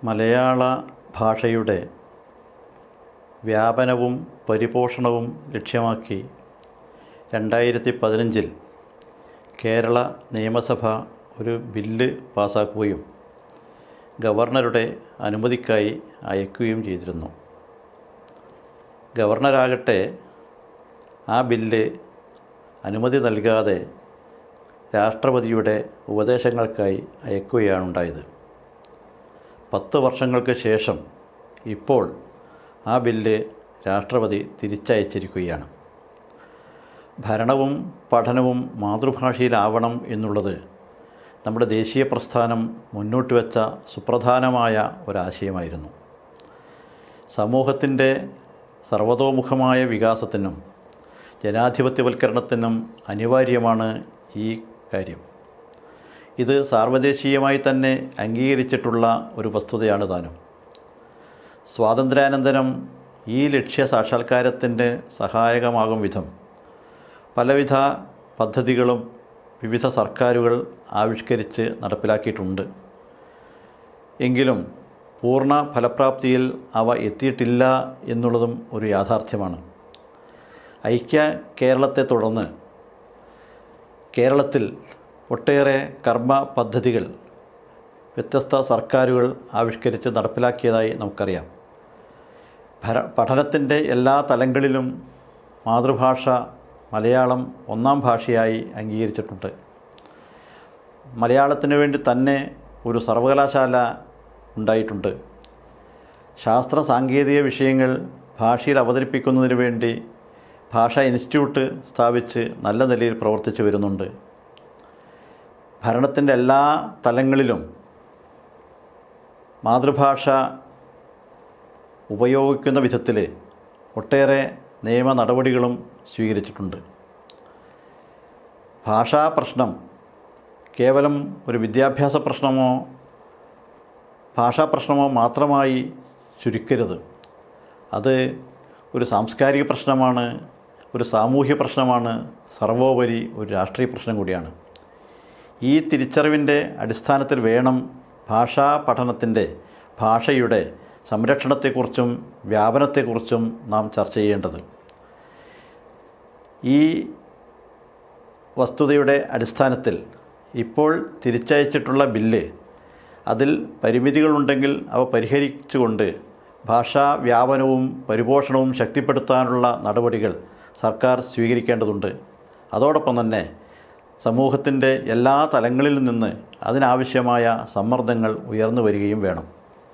മലയാള ഭാഷയുടെ വ്യാപനവും പരിപോഷണവും ലക്ഷ്യമാക്കി 2015 കേരള നിയമസഭ ഒരു ബില്ല് പാസാക്കുകയും ഗവർണറുടെ അനുമതിക്കായി അയക്കുകയും ചെയ്തിരുന്നു. ഗവർണറാകട്ടെ ആ ബില്ല് അനുമതി നൽകാതെ രാഷ്ട്രപതിയുടെ ഉപദേശങ്ങൾക്കായി അയക്കുകയാണുണ്ടായത്. 10 വർഷങ്ങൾക്ക് ശേഷം ഇപ്പോൾ ആ ബില്ല് രാഷ്ട്രപതി തിരിച്ചയച്ചിരിക്കുകയാണ്. ഭരണവും പഠനവും മാതൃഭാഷയിലാവണം എന്നുള്ളത് നമ്മുടെ ദേശീയ പ്രസ്ഥാനം മുന്നോട്ട് വെച്ച സുപ്രധാനമായ ഒരാശയമായിരുന്നു. സമൂഹത്തിൻ്റെ സർവതോമുഖമായ വികാസത്തിനും ജനാധിപത്യവൽക്കരണത്തിനും അനിവാര്യമാണ് ഈ കാര്യം. ഇത് സാർവദേശീയമായി തന്നെ അംഗീകരിച്ചിട്ടുള്ള ഒരു വസ്തുതയാണ് താനും. സ്വാതന്ത്ര്യാനന്തരം ഈ ലക്ഷ്യ സാക്ഷാത്കാരത്തിന് സഹായകമാകും വിധം പലവിധ പദ്ധതികളും വിവിധ സർക്കാരുകൾ ആവിഷ്കരിച്ച് നടപ്പിലാക്കിയിട്ടുണ്ട്. എങ്കിലും പൂർണ്ണ ഫലപ്രാപ്തിയിൽ അവ എത്തിയിട്ടില്ല എന്നുള്ളതും ഒരു യാഥാർത്ഥ്യമാണ്. ഐക്യ കേരളത്തെ തുടർന്ന് കേരളത്തിൽ ഒട്ടേറെ കർമ്മ പദ്ധതികൾ വ്യത്യസ്ത സർക്കാരുകൾ ആവിഷ്കരിച്ച് നടപ്പിലാക്കിയതായി നമുക്കറിയാം. പഠനത്തിൻ്റെ എല്ലാ തലങ്ങളിലും മാതൃഭാഷ മലയാളം ഒന്നാം ഭാഷയായി അംഗീകരിച്ചിട്ടുണ്ട്. മലയാളത്തിന് വേണ്ടി തന്നെ ഒരു സർവകലാശാല ഉണ്ടായിട്ടുണ്ട്. ശാസ്ത്ര സാങ്കേതിക വിഷയങ്ങൾ ഭാഷയിൽ അവതരിപ്പിക്കുന്നതിന് വേണ്ടി ഭാഷാ ഇൻസ്റ്റിറ്റ്യൂട്ട് സ്ഥാപിച്ച് നല്ല നിലയിൽ പ്രവർത്തിച്ചു വരുന്നുണ്ട്. ഭരണത്തിൻ്റെ എല്ലാ തലങ്ങളിലും മാതൃഭാഷ ഉപയോഗിക്കുന്ന വിധത്തിൽ ഒട്ടേറെ നിയമ നടപടികളും സ്വീകരിച്ചിട്ടുണ്ട്. ഭാഷാ പ്രശ്നം കേവലം ഒരു വിദ്യാഭ്യാസ പ്രശ്നമോ ഭാഷാ പ്രശ്നമോ മാത്രമായി ചുരുക്കരുത്. അത് ഒരു സാംസ്കാരിക പ്രശ്നമാണ്, ഒരു സാമൂഹ്യ പ്രശ്നമാണ്, സർവോപരി ഒരു രാഷ്ട്രീയ പ്രശ്നം കൂടിയാണ്. ഈ തിരിച്ചറിവിൻ്റെ അടിസ്ഥാനത്തിൽ വേണം ഭാഷാ പഠനത്തിൻ്റെ ഭാഷയുടെ സംരക്ഷണത്തെക്കുറിച്ചും വ്യാപനത്തെക്കുറിച്ചും നാം ചർച്ച ചെയ്യേണ്ടത്. ഈ വസ്തുതയുടെ അടിസ്ഥാനത്തിൽ ഇപ്പോൾ തിരിച്ചയച്ചിട്ടുള്ള ബില്ല് അതിൽ പരിമിതികളുണ്ടെങ്കിൽ അവ പരിഹരിച്ചുകൊണ്ട് ഭാഷാ വ്യാപനവും പരിപോഷണവും ശക്തിപ്പെടുത്താനുള്ള നടപടികൾ സർക്കാർ സ്വീകരിക്കേണ്ടതുണ്ട്. അതോടൊപ്പം തന്നെ സമൂഹത്തിൻ്റെ എല്ലാ തലങ്ങളിൽ നിന്ന് അതിനാവശ്യമായ സമ്മർദ്ദങ്ങൾ ഉയർന്നു വരികയും വേണം.